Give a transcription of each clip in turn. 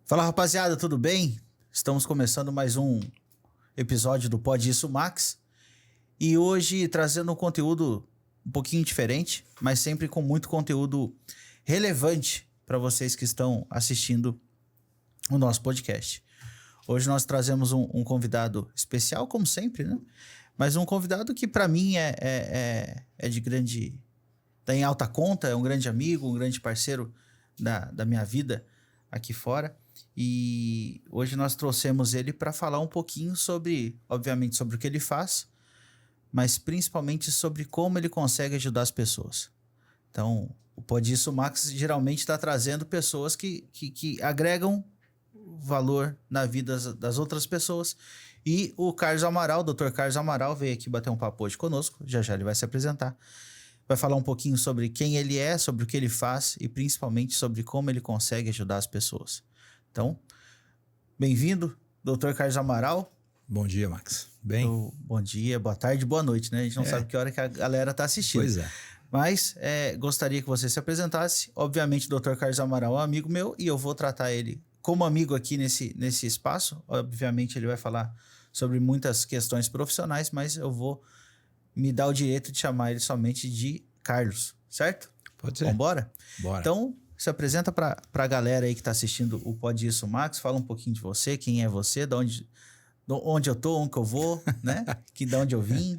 Fala, rapaziada, tudo bem? Estamos começando mais um episódio do Pode Isso Max e hoje trazendo um conteúdo um pouquinho diferente, mas sempre com muito conteúdo relevante para vocês que estão assistindo o nosso podcast. Hoje nós trazemos um convidado especial, como sempre, né? Mas um convidado que para mim é de grande... Tá em alta conta, é um grande amigo, um grande parceiro da minha vida aqui fora. E hoje nós trouxemos ele para falar um pouquinho sobre, obviamente, sobre o que ele faz, mas principalmente sobre como ele consegue ajudar as pessoas. Então, o Pode Isso Max geralmente está trazendo pessoas que agregam valor na vida das outras pessoas. E o Carlos Amaral, o Dr. Carlos Amaral, veio aqui bater um papo hoje conosco. Já já ele vai se apresentar. Vai falar um pouquinho sobre quem ele é, sobre o que ele faz e principalmente sobre como ele consegue ajudar as pessoas. Então, bem-vindo, Dr. Carlos Amaral. Bom dia, Max. Bem? Bom dia, boa tarde, boa noite, né? A gente não sabe que hora que a galera tá assistindo. Pois é. Mas gostaria que você se apresentasse. Obviamente, o Dr. Carlos Amaral é um amigo meu e eu vou tratar ele como amigo aqui nesse espaço. Obviamente, ele vai falar sobre muitas questões profissionais, mas eu vou me dar o direito de chamar ele somente de Carlos, certo? Pode ser. Vambora? Bora. Então, se apresenta pra galera aí que tá assistindo o Pode Isso Max, fala um pouquinho de você, quem é você, onde eu tô, onde que eu vou, né? De onde eu vim.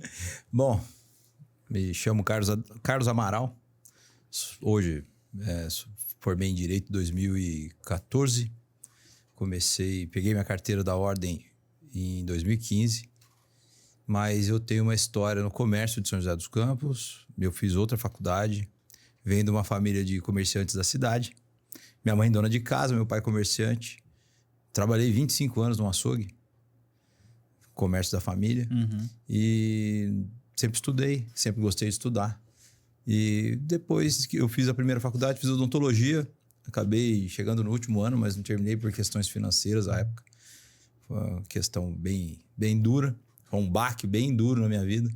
Bom, me chamo Carlos Amaral. Hoje, formei em Direito em 2014. Peguei minha carteira da ordem em 2015. Mas eu tenho uma história no comércio de São José dos Campos. Eu fiz outra faculdade. Venho de uma família de comerciantes da cidade. Minha mãe dona de casa, meu pai comerciante. Trabalhei 25 anos no açougue. Comércio da família. Uhum. E sempre estudei, sempre gostei de estudar. E depois que eu fiz a primeira faculdade, fiz odontologia. Acabei chegando no último ano, mas não terminei por questões financeiras à época. Foi uma questão bem dura. Foi um baque bem duro na minha vida.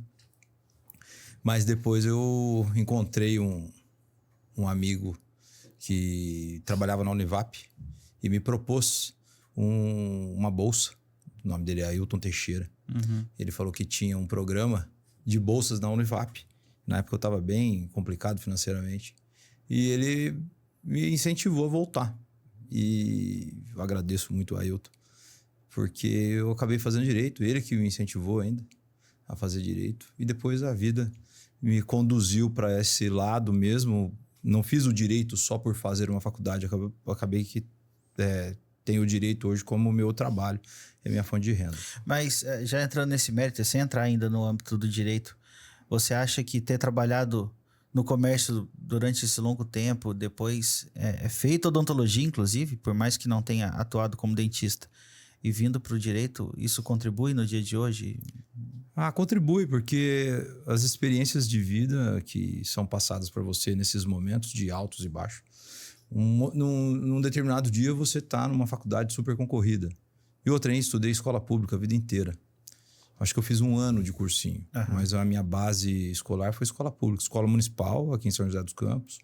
Mas depois eu encontrei um amigo que trabalhava na Univap e me propôs uma bolsa. O nome dele é Ailton Teixeira. Uhum. Ele falou que tinha um programa de bolsas na Univap. Na época eu estava bem complicado financeiramente. E ele me incentivou a voltar. E eu agradeço muito a Ailton, porque eu acabei fazendo direito. Ele que me incentivou ainda a fazer direito. E depois a vida me conduziu para esse lado mesmo. Não fiz o direito só por fazer uma faculdade. Acabei que tenho o direito hoje como meu trabalho. É minha fonte de renda. Mas já entrando nesse mérito, sem entrar ainda no âmbito do direito, você acha que ter trabalhado no comércio durante esse longo tempo, depois feito odontologia, inclusive, por mais que não tenha atuado como dentista, e vindo para o direito, isso contribui no dia de hoje? Contribui, porque as experiências de vida que são passadas para você nesses momentos de altos e baixos, num determinado dia você está numa faculdade super concorrida. Eu estudei escola pública a vida inteira. Acho que eu fiz um ano de cursinho, mas a minha base escolar foi escola pública, escola municipal aqui em São José dos Campos,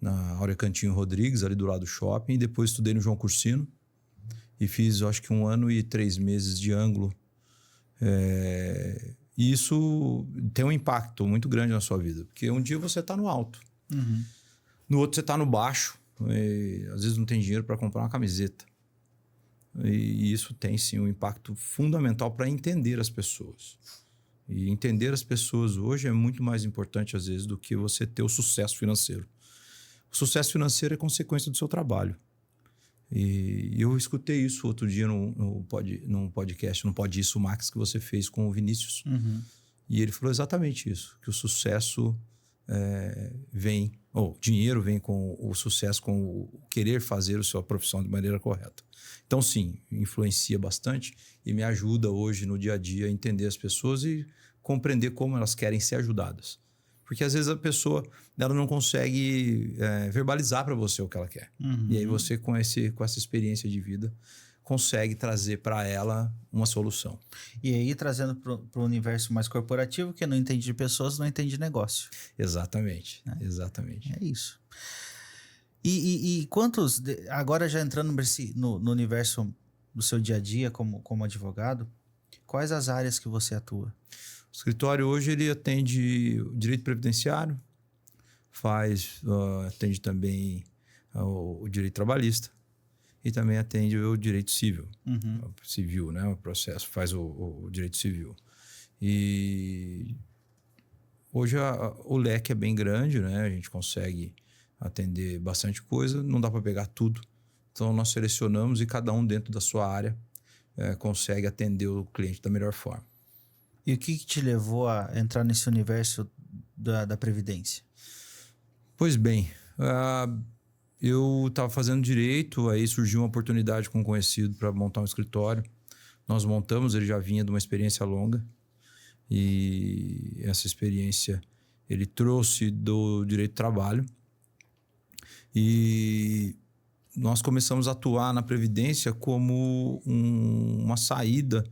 na Áurea Cantinho Rodrigues, ali do lado do shopping, e depois estudei no João Cursino. E fiz, acho que 1 ano e 3 meses de ângulo. E isso tem um impacto muito grande na sua vida. Porque um dia você está no alto. Uhum. No outro você está no baixo. E, às vezes não tem dinheiro para comprar uma camiseta. E isso tem, sim, um impacto fundamental para entender as pessoas. E entender as pessoas hoje é muito mais importante, às vezes, do que você ter o sucesso financeiro. O sucesso financeiro é consequência do seu trabalho. E eu escutei isso outro dia num podcast, no Pode Isso Max, que você fez com o Vinícius. Uhum. E ele falou exatamente isso, que o sucesso dinheiro vem com o sucesso, com o querer fazer a sua profissão de maneira correta. Então, sim, influencia bastante e me ajuda hoje no dia a dia a entender as pessoas e compreender como elas querem ser ajudadas. Porque às vezes a pessoa ela não consegue verbalizar para você o que ela quer. Uhum. E aí você, com essa experiência de vida, consegue trazer para ela uma solução. E aí, trazendo para o universo mais corporativo, que não entende de pessoas, não entende de negócio. Exatamente, exatamente. É isso. E quantos, agora já entrando no universo do seu dia a dia como advogado, quais as áreas que você atua? O escritório hoje ele atende o direito previdenciário, atende também o direito trabalhista e também atende o direito civil, civil, né? O processo faz o direito civil. E hoje o leque é bem grande, né? A gente consegue atender bastante coisa, não dá para pegar tudo. Então nós selecionamos e cada um dentro da sua área consegue atender o cliente da melhor forma. E o que te levou a entrar nesse universo da Previdência? Pois bem, eu estava fazendo direito, aí surgiu uma oportunidade com um conhecido para montar um escritório. Nós montamos, ele já vinha de uma experiência longa e essa experiência ele trouxe do direito do trabalho e nós começamos a atuar na Previdência como uma saída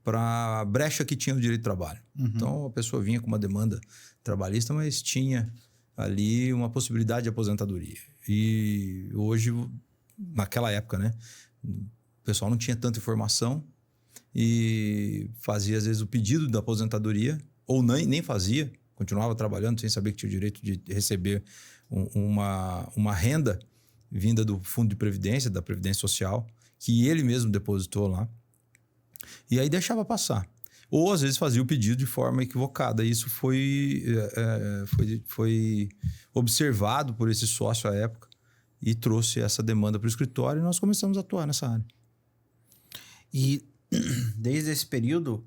para a brecha que tinha no direito do trabalho. Então, a pessoa vinha com uma demanda trabalhista, mas tinha ali uma possibilidade de aposentadoria. E hoje, naquela época, né, o pessoal não tinha tanta informação e fazia, às vezes, o pedido da aposentadoria, ou nem fazia, continuava trabalhando sem saber que tinha o direito de receber uma renda vinda do Fundo de Previdência, da Previdência Social, que ele mesmo depositou lá. E aí deixava passar. Ou, às vezes, fazia o pedido de forma equivocada. E isso foi observado por esse sócio à época e trouxe essa demanda para o escritório e nós começamos a atuar nessa área. E desde esse período,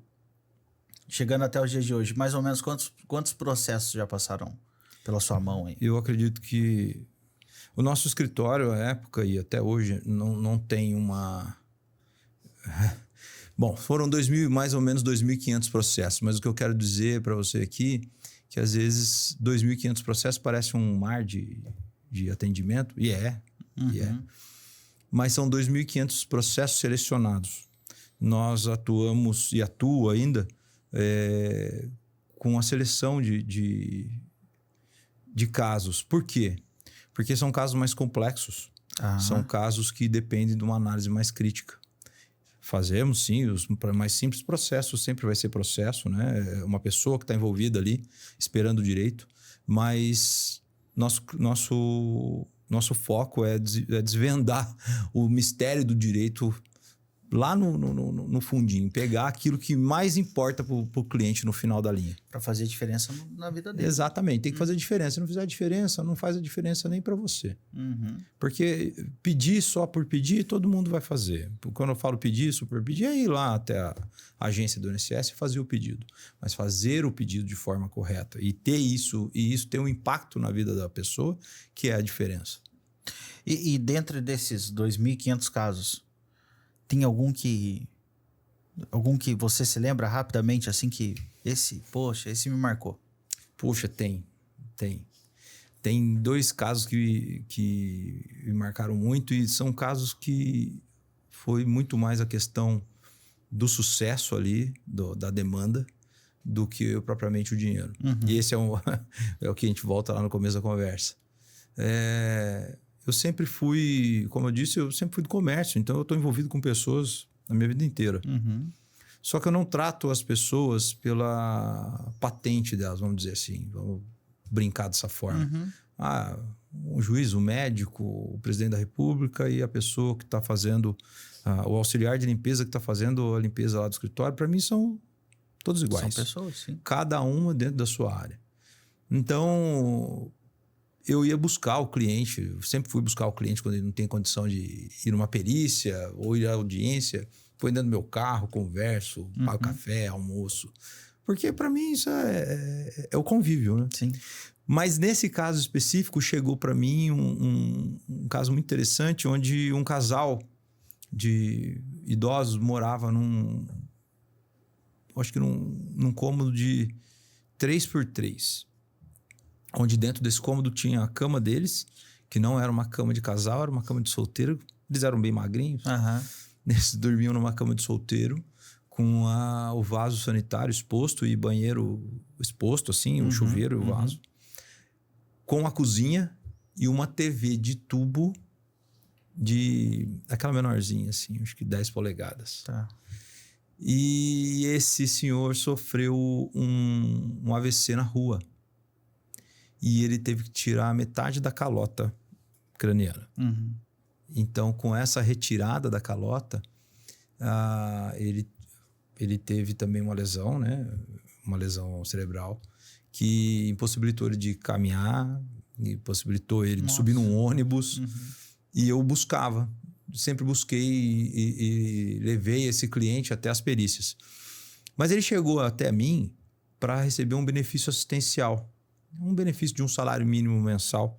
chegando até os dias de hoje, mais ou menos quantos processos já passaram pela sua mão aí? Eu acredito que o nosso escritório, à época e até hoje, não tem uma... Bom, foram mais ou menos 2.500 processos, mas o que eu quero dizer para você aqui que às vezes 2.500 processos parece um mar de atendimento, e é. Mas são 2.500 processos selecionados. Nós atuamos e atuo ainda com a seleção de casos. Por quê? Porque são casos mais complexos. São casos que dependem de uma análise mais crítica. Fazemos, sim, os mais simples processos, sempre vai ser processo, né? Uma pessoa que está envolvida ali, esperando o direito, mas nosso foco é desvendar o mistério do direito lá no fundinho, pegar aquilo que mais importa para o cliente no final da linha. Para fazer diferença na vida dele. Exatamente, tem que fazer diferença. Se não fizer diferença, não faz a diferença nem para você. Porque pedir só por pedir, todo mundo vai fazer. Quando eu falo pedir isso por pedir, é ir lá até a agência do INSS e fazer o pedido. Mas fazer o pedido de forma correta e ter isso ter um impacto na vida da pessoa, que é a diferença. E dentro desses 2.500 casos, tem algum que você se lembra rapidamente, assim, que esse me marcou? Poxa, tem. Tem 2 casos que me marcaram muito e são casos que foi muito mais a questão do sucesso ali, da demanda, do que propriamente o dinheiro. E esse é o que a gente volta lá no começo da conversa. Eu sempre fui, como eu disse, eu sempre fui do comércio, então eu estou envolvido com pessoas a minha vida inteira. Só que eu não trato as pessoas pela patente delas, vamos dizer assim, vamos brincar dessa forma. O juiz, o médico, o presidente da República e a pessoa que está fazendo, o auxiliar de limpeza que está fazendo a limpeza lá do escritório, para mim são todos iguais. São pessoas, sim. Cada uma dentro da sua área. Então, eu ia buscar o cliente, eu sempre fui buscar o cliente quando ele não tem condição de ir numa perícia ou ir à audiência, põe dentro do meu carro, converso, pago café, almoço. Porque para mim isso é o convívio, né? Sim. Mas nesse caso específico chegou para mim um caso muito interessante onde um casal de idosos morava num cômodo de 3x3. Onde dentro desse cômodo tinha a cama deles, que não era uma cama de casal, era uma cama de solteiro. Eles eram bem magrinhos. Eles dormiam numa cama de solteiro, com o vaso sanitário exposto e banheiro exposto, assim, o chuveiro e o vaso. Com a cozinha e uma TV de tubo aquela menorzinha, assim, acho que 10 polegadas. Tá. E esse senhor sofreu um AVC na rua. E ele teve que tirar metade da calota craniana. Uhum. Então, com essa retirada da calota, ele teve também uma lesão, né? Uma lesão cerebral, que impossibilitou ele de caminhar, impossibilitou ele de subir num ônibus. Uhum. E eu buscava, sempre busquei e levei esse cliente até as perícias. Mas ele chegou até mim para receber um benefício assistencial, um benefício de um salário mínimo mensal,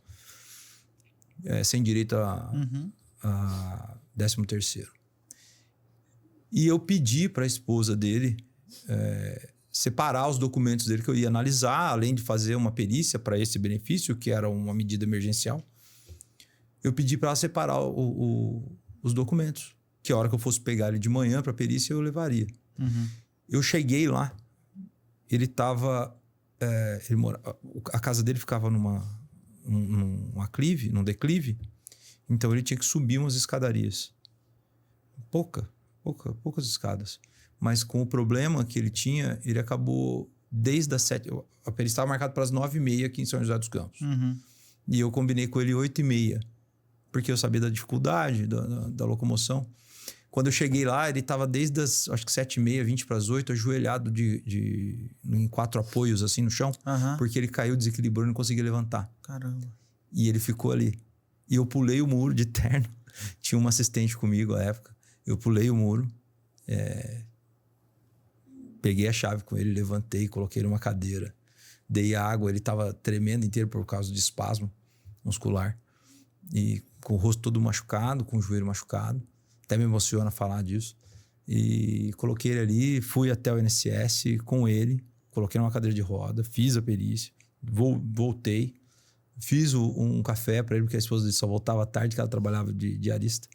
sem direito a 13º. E eu pedi para a esposa dele separar os documentos dele que eu ia analisar, além de fazer uma perícia para esse benefício, que era uma medida emergencial. Eu pedi para ela separar os documentos, que a hora que eu fosse pegar ele de manhã para a perícia, eu levaria. Uhum. Eu cheguei lá, ele estava... a casa dele ficava num declive, então ele tinha que subir umas escadarias. Poucas escadas. Mas com o problema que ele tinha, ele acabou desde as 7... A perícia estava marcada para as 9h30 aqui em São José dos Campos. Uhum. E eu combinei com ele 8h30, porque eu sabia da dificuldade da locomoção. Quando eu cheguei lá, ele estava desde as, acho que 7h30, 7:50, ajoelhado em 4 apoios assim no chão, porque ele caiu, desequilibrou e não conseguia levantar. Caramba. E ele ficou ali. E eu pulei o muro de terno. Tinha uma assistente comigo à época. Eu pulei o muro, peguei a chave com ele, levantei, coloquei ele numa cadeira. Dei água, ele estava tremendo inteiro por causa de espasmo muscular. E com o rosto todo machucado, com o joelho machucado. Até me emociona falar disso. E coloquei ele ali, fui até o INSS com ele, coloquei numa cadeira de roda, fiz a perícia, voltei, fiz um café para ele, porque a esposa dele só voltava à tarde, que ela trabalhava de diarista.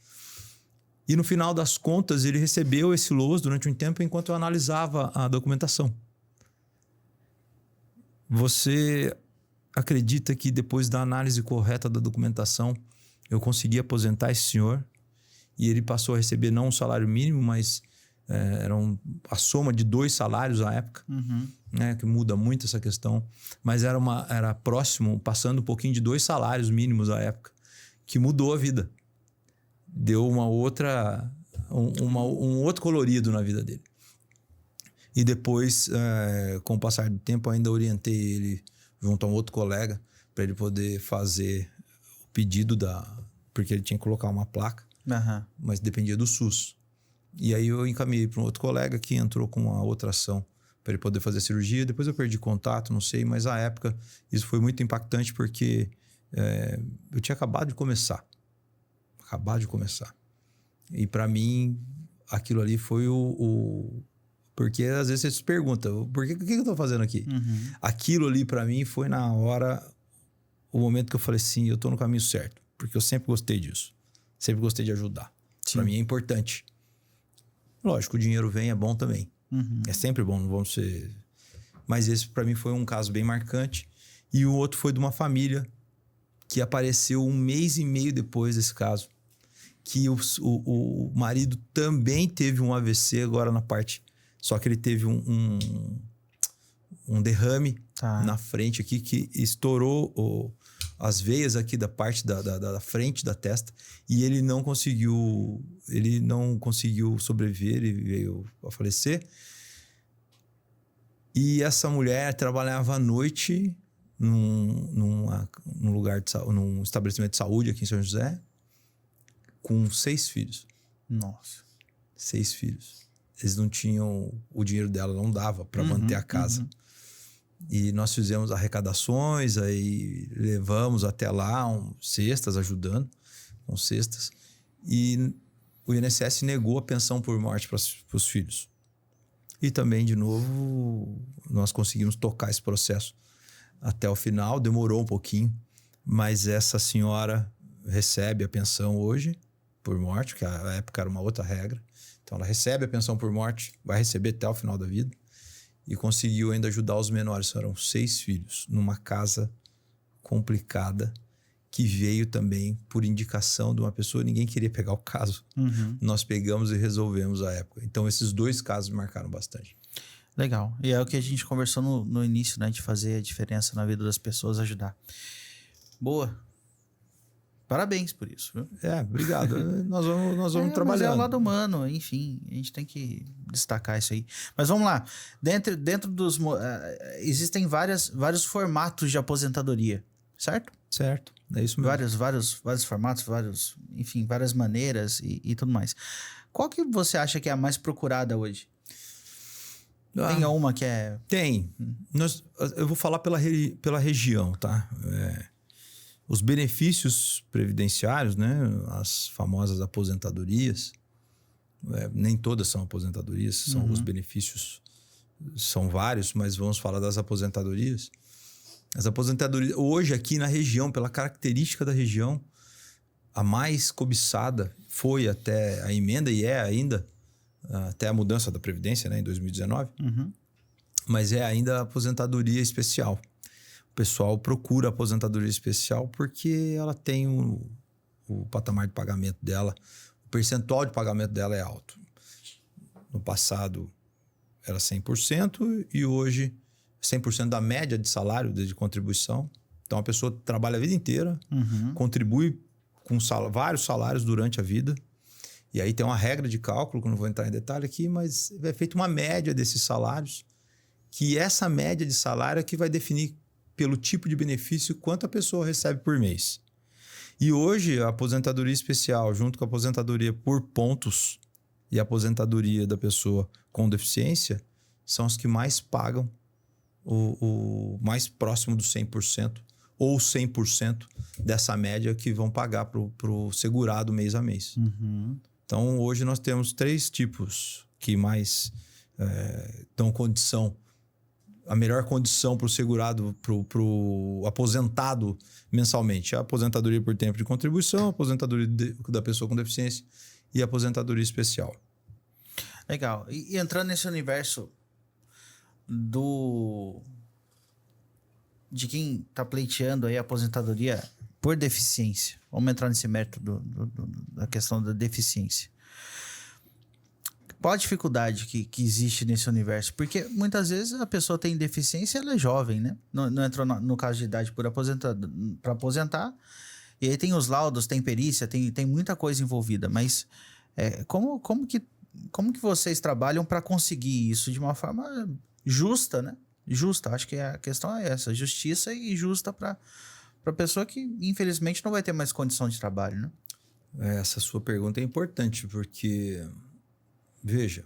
E no final das contas, ele recebeu esse LOAS durante um tempo enquanto eu analisava a documentação. Você acredita que depois da análise correta da documentação, eu consegui aposentar esse senhor? E ele passou a receber não um salário mínimo, mas era a soma de 2 salários à época, né, que muda muito essa questão. Mas era próximo, passando um pouquinho de 2 salários mínimos à época, que mudou a vida. Deu um outro colorido na vida dele. E depois, com o passar do tempo, ainda orientei ele junto a um outro colega para ele poder fazer o pedido porque ele tinha que colocar uma placa, mas dependia do SUS. E aí eu encaminhei para um outro colega que entrou com uma outra ação para ele poder fazer a cirurgia. Depois eu perdi contato, não sei, mas à época isso foi muito impactante porque eu tinha acabado de começar. E para mim, aquilo ali foi porque às vezes você se pergunta, o que eu tô fazendo aqui? Aquilo ali para mim foi na hora, o momento que eu falei sim, eu tô no caminho certo. Porque eu sempre gostei disso. Sempre gostei de ajudar. Para mim é importante. Lógico, o dinheiro vem, é bom também. É sempre bom, não vamos ser... Mas esse para mim foi um caso bem marcante. E o outro foi de uma família que apareceu 1 mês e meio depois desse caso. Que o marido também teve um AVC agora na parte... Só que ele teve um derrame na frente aqui que estourou as veias aqui da parte da frente da testa e ele não conseguiu sobreviver, ele veio a falecer. E essa mulher trabalhava à noite num estabelecimento de saúde aqui em São José com 6 filhos. Nossa. 6 filhos. Eles não tinham... O dinheiro dela não dava para manter a casa. E nós fizemos arrecadações, aí levamos até lá cestas, ajudando com cestas. E o INSS negou a pensão por morte para os filhos. E também, de novo, nós conseguimos tocar esse processo até o final. Demorou um pouquinho, mas essa senhora recebe a pensão hoje por morte, que à época era uma outra regra. Então ela recebe a pensão por morte, vai receber até o final da vida. E conseguiu ainda ajudar os menores. Eram 6 filhos, numa casa complicada. que veio também por indicação de uma pessoa. Ninguém queria pegar o caso. Nós pegamos e resolvemos à época. Então, esses 2 casos me marcaram bastante. Legal. E é o que a gente conversou no início, né? De fazer a diferença na vida das pessoas, ajudar. Boa. Parabéns por isso, viu? Obrigado. nós vamos trabalhando. Mas é o lado humano, enfim, a gente tem que destacar isso aí. Mas vamos lá. Dentro dos... existem vários formatos de aposentadoria, certo? Certo, é isso mesmo. Vários formatos, enfim, várias maneiras e tudo mais. Qual que você acha que é a mais procurada hoje? Tem uma que é... Tem. Eu vou falar pela região, tá? Os benefícios previdenciários, né? As famosas aposentadorias, nem todas são aposentadorias, os benefícios são vários, mas vamos falar das aposentadorias. As aposentadorias, hoje aqui na região, pela característica da região, a mais cobiçada foi até a emenda e é ainda, até a mudança da Previdência, né, em 2019, mas é ainda a aposentadoria especial. O pessoal procura a aposentadoria especial porque ela tem o patamar de pagamento dela, o percentual de pagamento dela é alto. No passado era 100% e hoje 100% da média de salário de contribuição. Então, a pessoa trabalha a vida inteira, contribui com vários salários durante a vida. E aí tem uma regra de cálculo, que eu não vou entrar em detalhe aqui, mas é feita uma média desses salários, que essa média de salário é que vai definir pelo tipo de benefício quanto a pessoa recebe por mês. E hoje, a aposentadoria especial, junto com a aposentadoria por pontos e a aposentadoria da pessoa com deficiência, são as que mais pagam o mais próximo do 100% ou 100% dessa média que vão pagar para o segurado mês a mês. Então, hoje nós temos 3 tipos que mais dão condição, a melhor condição para o segurado, para o aposentado mensalmente. A aposentadoria por tempo de contribuição, a aposentadoria da pessoa com deficiência e a aposentadoria especial. Legal. E entrando nesse universo de quem está pleiteando aí a aposentadoria por deficiência. Vamos entrar nesse mérito da questão da deficiência. Qual a dificuldade que existe nesse universo? Porque muitas vezes a pessoa tem deficiência e ela é jovem, né? Não entrou no caso de idade para aposentar. E aí tem os laudos, tem perícia, tem muita coisa envolvida. Mas como que vocês trabalham para conseguir isso de uma forma justa, né? Justa, acho que a questão é essa. Justiça e justa para a pessoa que, infelizmente, não vai ter mais condição de trabalho, né? Essa sua pergunta é importante, porque, veja,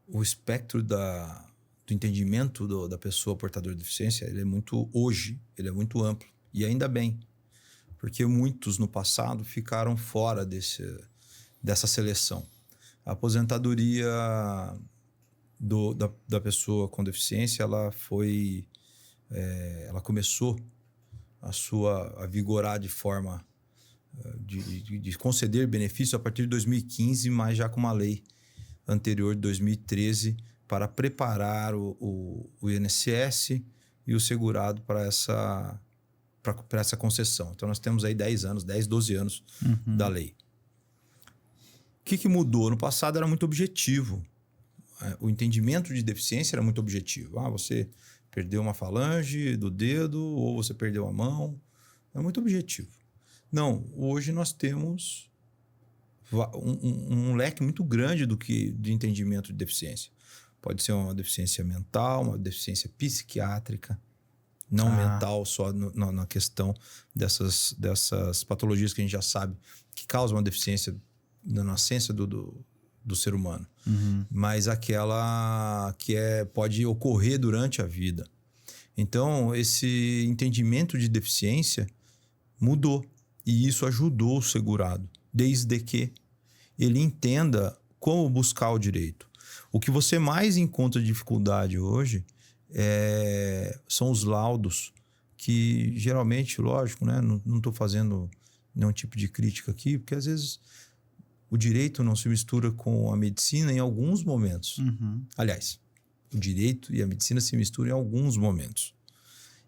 o espectro do entendimento da pessoa portadora de deficiência, ele é muito amplo. E ainda bem, porque muitos no passado ficaram fora dessa seleção. A aposentadoria da pessoa com deficiência, ela começou a vigorar de forma de conceder benefício a partir de 2015, mas já com uma lei anterior de 2013 para preparar o INSS e o segurado para essa concessão. Então, nós temos aí 10, 12 anos da lei. O que mudou? No passado era muito objetivo. O entendimento de deficiência era muito objetivo. Você perdeu uma falange do dedo ou você perdeu a mão. É muito objetivo. Não, hoje nós temos um leque muito grande de entendimento de deficiência. Pode ser uma deficiência mental, uma deficiência psiquiátrica, não mental, só na questão dessas patologias que a gente já sabe que causam uma deficiência na nascença do ser humano. Mas aquela que pode ocorrer durante a vida. Então, esse entendimento de deficiência mudou. E isso ajudou o segurado, desde que ele entenda como buscar o direito. O que você mais encontra dificuldade hoje são os laudos, que geralmente, lógico, né, não estou fazendo nenhum tipo de crítica aqui, porque às vezes o direito não se mistura com a medicina em alguns momentos. Aliás, o direito e a medicina se misturam em alguns momentos.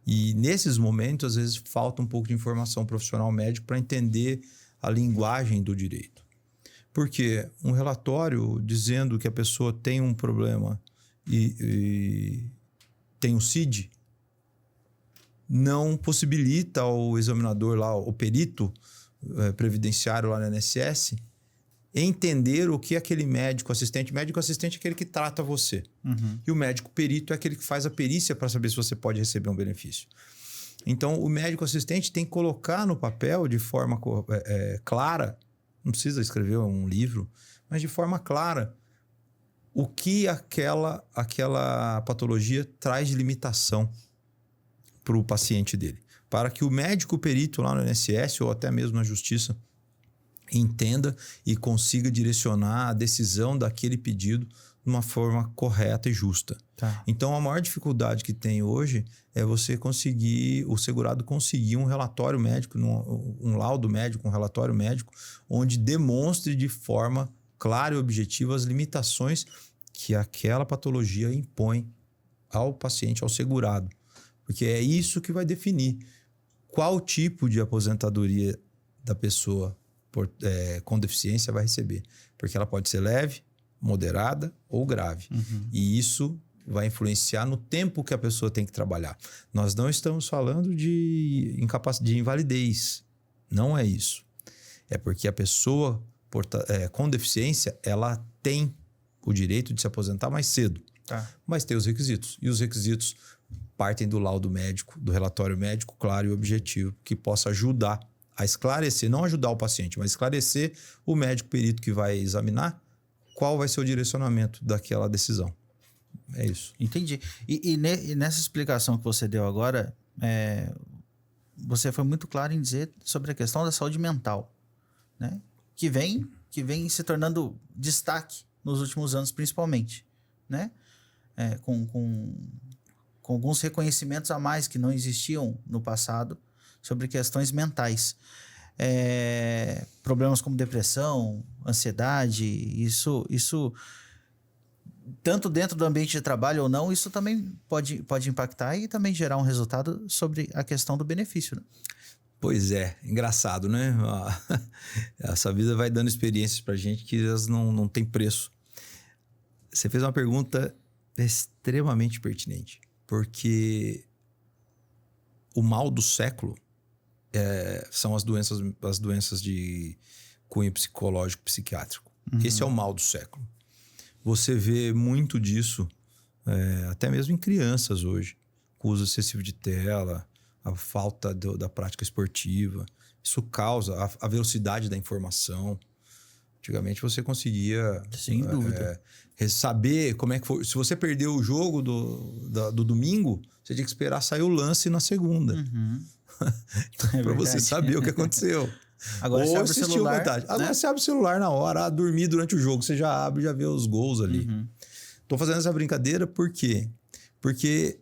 E nesses momentos, às vezes, falta um pouco de informação profissional médico para entender a linguagem do direito. Porque um relatório dizendo que a pessoa tem um problema e tem um CID não possibilita ao examinador lá, o perito previdenciário lá no INSS, entender o que aquele médico assistente é aquele que trata você. E o médico perito é aquele que faz a perícia para saber se você pode receber um benefício. Então, o médico assistente tem que colocar no papel de forma clara, não precisa escrever um livro, mas de forma clara, o que aquela patologia traz de limitação para o paciente dele. Para que o médico perito lá no INSS ou até mesmo na justiça entenda e consiga direcionar a decisão daquele pedido de uma forma correta e justa. Tá. Então, a maior dificuldade que tem hoje é você conseguir, o segurado conseguir um relatório médico, um laudo médico, um relatório médico, onde demonstre de forma clara e objetiva as limitações que aquela patologia impõe ao paciente, ao segurado. Porque é isso que vai definir qual tipo de aposentadoria da pessoa com deficiência vai receber. Porque ela pode ser leve, moderada ou grave. E isso vai influenciar no tempo que a pessoa tem que trabalhar. Nós não estamos falando de invalidez. Não é isso. É porque a pessoa com deficiência, ela tem o direito de se aposentar mais cedo. Tá. Mas tem os requisitos. E os requisitos partem do laudo médico, do relatório médico claro e objetivo, que possa ajudar a esclarecer, não ajudar o paciente, mas esclarecer o médico perito que vai examinar qual vai ser o direcionamento daquela decisão. É isso. Entendi. E nessa explicação que você deu agora, você foi muito claro em dizer sobre a questão da saúde mental, né? Que vem se tornando destaque nos últimos anos, principalmente, né? Com alguns reconhecimentos a mais que não existiam no passado sobre questões mentais. Problemas como depressão, ansiedade, isso tanto dentro do ambiente de trabalho ou não, isso também pode impactar e também gerar um resultado sobre a questão do benefício, né? Pois é, engraçado, né? Essa vida vai dando experiências pra gente que elas não têm preço. Você fez uma pergunta extremamente pertinente, porque o mal do século são as doenças de cunho psicológico psiquiátrico. Esse é o mal do século. Você vê muito disso, até mesmo em crianças hoje, com o uso excessivo de tela, a falta da prática esportiva. Isso causa a velocidade da informação. Antigamente você conseguia... Sem dúvida. Saber como é que foi. Se você perdeu o jogo do domingo, você tinha que esperar sair o lance na segunda. Para você saber o que aconteceu. Agora ou você abre o celular, né? Agora você abre o celular na hora, dormir durante o jogo, você já abre e já vê os gols ali. Tô fazendo essa brincadeira por quê? Porque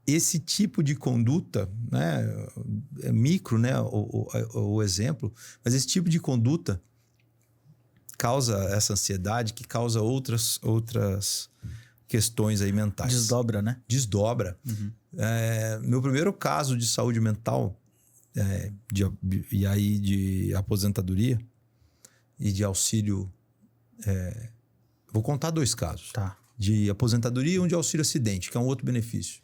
esse tipo de conduta, né? É micro, né? O exemplo, mas esse tipo de conduta causa essa ansiedade, que causa outras questões aí mentais. Desdobra, né? Desdobra. Meu primeiro caso de saúde mental, de aposentadoria e de auxílio... vou contar 2 casos. Tá. De aposentadoria e um de auxílio acidente, que é um outro benefício.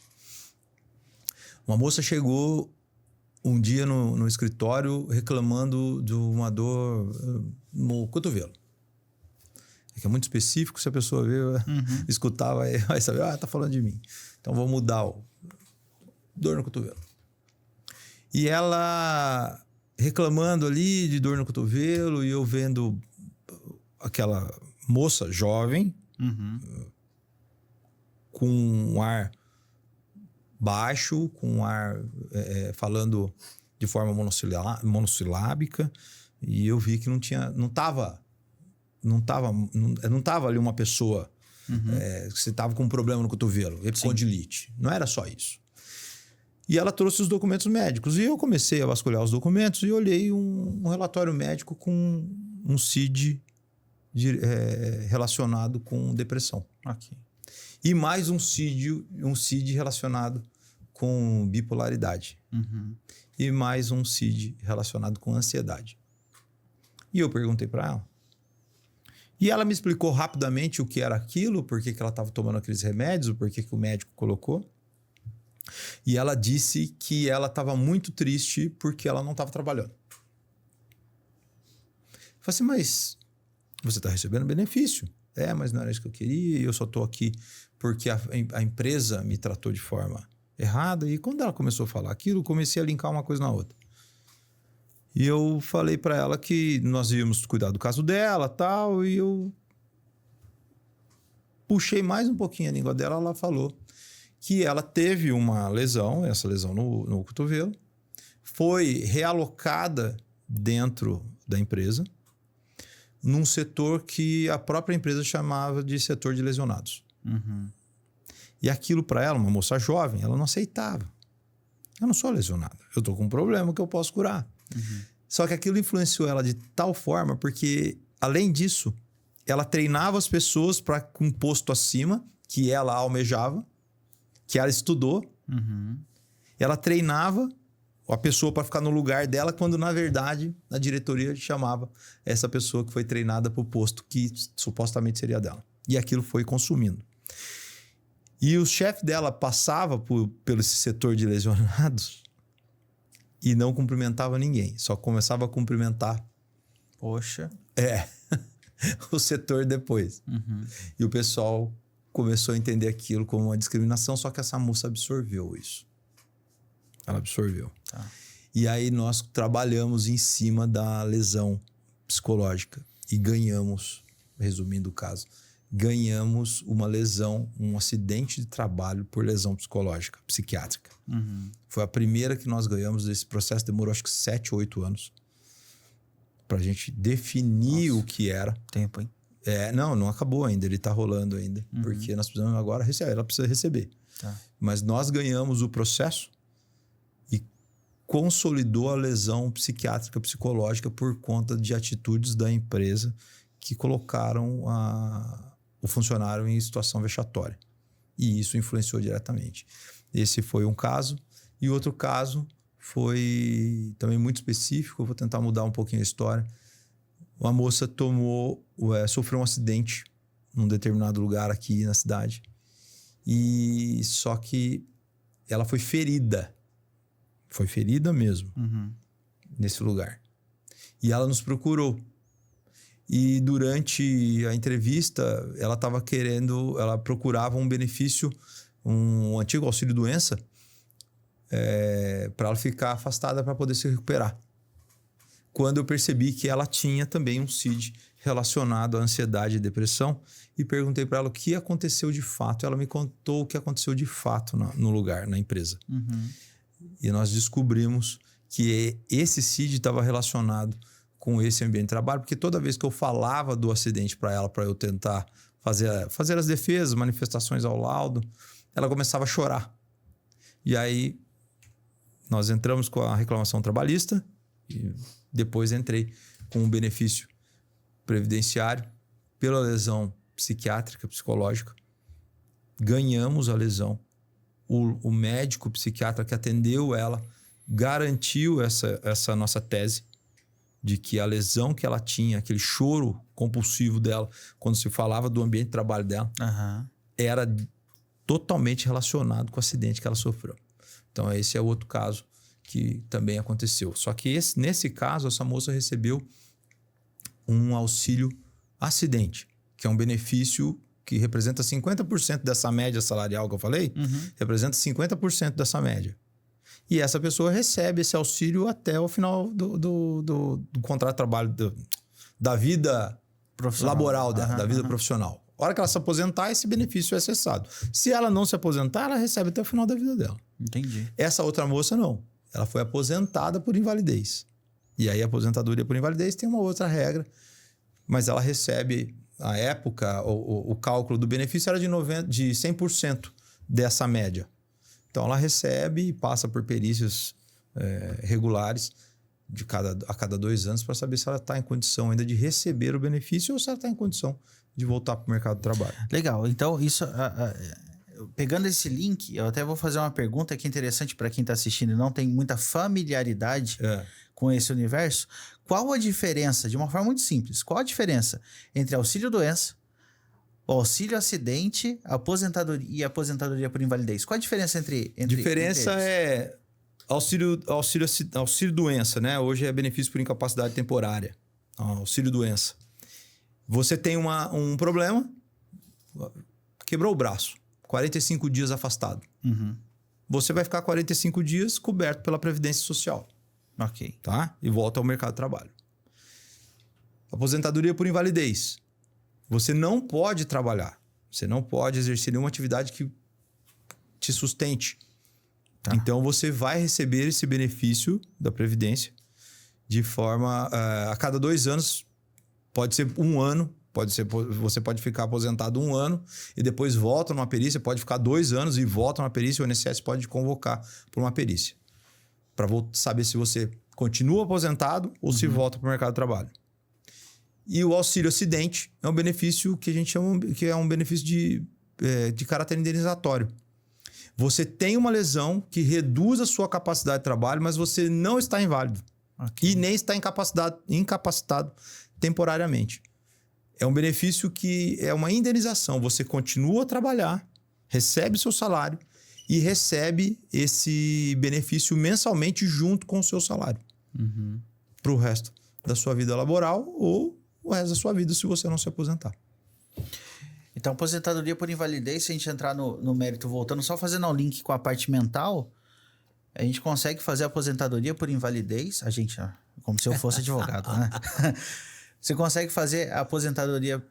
Uma moça chegou um dia no escritório reclamando de uma dor no cotovelo. Que é muito específico, se a pessoa ver, escutar, vai saber, tá falando de mim. Então, vou mudar dor no cotovelo. E ela reclamando ali de dor no cotovelo e eu vendo aquela moça jovem com um ar baixo, com um ar falando de forma monossilábica, e eu vi que não tava ali uma pessoa que você tava com um problema no cotovelo, epicondilite. Não era só isso. E ela trouxe os documentos médicos. E eu comecei a vasculhar os documentos e olhei um relatório médico com um CID relacionado com depressão. Ok. E mais um CID relacionado com bipolaridade. Uhum. E mais um CID relacionado com ansiedade. E eu perguntei para ela. E ela me explicou rapidamente o que era aquilo, por que ela estava tomando aqueles remédios, por que o médico colocou. E ela disse que ela estava muito triste porque ela não estava trabalhando. Eu falei assim, mas você está recebendo benefício. Mas não era isso que eu queria, eu só estou aqui porque a empresa me tratou de forma errada. E quando ela começou a falar aquilo, eu comecei a linkar uma coisa na outra. E eu falei para ela que nós íamos cuidar do caso dela, tal, e eu puxei mais um pouquinho a língua dela, ela falou que ela teve uma lesão, essa lesão no cotovelo, foi realocada dentro da empresa, num setor que a própria empresa chamava de setor de lesionados. Uhum. E aquilo para ela, uma moça jovem, ela não aceitava. Eu não sou lesionada, eu tô com um problema que eu posso curar. Uhum. Só que aquilo influenciou ela de tal forma, porque, além disso, ela treinava as pessoas para um posto acima, que ela almejava, que ela estudou. Uhum. Ela treinava a pessoa para ficar no lugar dela, quando, na verdade, a diretoria chamava essa pessoa que foi treinada para o posto que supostamente seria dela. E aquilo foi consumindo. E o chefe dela passava pelo esse setor de lesionados e não cumprimentava ninguém. Só começava a cumprimentar. Poxa. O setor depois. Uhum. E o pessoal começou a entender aquilo como uma discriminação, só que essa moça absorveu isso. Ela absorveu. Tá. E aí nós trabalhamos em cima da lesão psicológica e ganhamos, resumindo o caso, ganhamos uma lesão, um acidente de trabalho por lesão psicológica, psiquiátrica. Uhum. Foi a primeira que nós ganhamos. Esse processo demorou acho que 7 ou 8 anos pra gente definir o que era. Tempo, hein? Não acabou ainda, ele tá rolando ainda. Uhum. Porque nós precisamos agora receber, ela precisa receber. Tá. Mas nós ganhamos o processo e consolidou a lesão psiquiátrica, psicológica por conta de atitudes da empresa que colocaram o funcionário em situação vexatória. E isso influenciou diretamente. Esse foi um caso. E outro caso foi também muito específico. Eu vou tentar mudar um pouquinho a história. Uma moça sofreu um acidente num determinado lugar aqui na cidade. E só que ela foi ferida. Foi ferida mesmo. Uhum. Nesse lugar. E ela nos procurou. E durante a entrevista, ela procurava um benefício, um antigo auxílio-doença, para ela ficar afastada para poder se recuperar. Quando eu percebi que ela tinha também um CID relacionado à ansiedade e depressão, e perguntei para ela o que aconteceu de fato. Ela me contou o que aconteceu de fato no lugar, na empresa. Uhum. E nós descobrimos que esse CID estava relacionado com esse ambiente de trabalho, porque toda vez que eu falava do acidente para ela, para eu tentar fazer as defesas, manifestações ao laudo, ela começava a chorar. E aí nós entramos com a reclamação trabalhista e depois entrei com um benefício previdenciário pela lesão psiquiátrica, psicológica. Ganhamos a lesão. O médico psiquiatra que atendeu ela garantiu essa nossa tese de que a lesão que ela tinha, aquele choro compulsivo dela, quando se falava do ambiente de trabalho dela, era totalmente relacionado com o acidente que ela sofreu. Então, esse é outro caso que também aconteceu. Só que nesse caso, essa moça recebeu um auxílio acidente, que é um benefício que representa 50% dessa média salarial que eu falei, representa 50% dessa média. E essa pessoa recebe esse auxílio até o final do contrato de trabalho, da vida laboral dela, da vida profissional. A hora que ela se aposentar, esse benefício é cessado. Se ela não se aposentar, ela recebe até o final da vida dela. Entendi. Essa outra moça, não. Ela foi aposentada por invalidez. E aí, a aposentadoria por invalidez tem uma outra regra, mas ela recebe, na época, o cálculo do benefício era de 100% dessa média. Então, ela recebe e passa por perícias regulares a cada 2 anos para saber se ela está em condição ainda de receber o benefício ou se ela está em condição de voltar para o mercado de trabalho. Legal. Então, isso pegando esse link, eu até vou fazer uma pergunta que é interessante para quem está assistindo e não tem muita familiaridade com esse universo. Qual a diferença, de uma forma muito simples, qual a diferença entre auxílio-doença, auxílio acidente, aposentadoria e aposentadoria por invalidez? Qual a diferença entre diferença eles? é auxílio doença, né? Hoje é benefício por incapacidade temporária. Auxílio doença. Você tem um problema, quebrou o braço, 45 dias afastado. Você vai ficar 45 dias coberto pela Previdência Social. Ok. Tá? E volta ao mercado de trabalho. Aposentadoria por invalidez. Você não pode trabalhar. Você não pode exercer nenhuma atividade que te sustente. Tá. Então, você vai receber esse benefício da Previdência de forma... a cada 2 anos, pode ser 1 ano, você pode ficar aposentado 1 ano e depois volta numa perícia, pode ficar 2 anos e volta numa perícia, o INSS pode convocar por uma perícia. Para saber se você continua aposentado ou se volta para o mercado de trabalho. E o auxílio acidente é um benefício que a gente chama que é um benefício de caráter indenizatório. Você tem uma lesão que reduz a sua capacidade de trabalho, mas você não está inválido. Okay. E nem está incapacitado temporariamente. É um benefício que é uma indenização. Você continua a trabalhar, recebe seu salário e recebe esse benefício mensalmente junto com o seu salário. Para o resto da sua vida laboral ou o resto da sua vida se você não se aposentar. Então, aposentadoria por invalidez, se a gente entrar no mérito, voltando, só fazendo o link com a parte mental, a gente consegue fazer a aposentadoria por invalidez, como se eu fosse advogado, né? Você consegue fazer a aposentadoria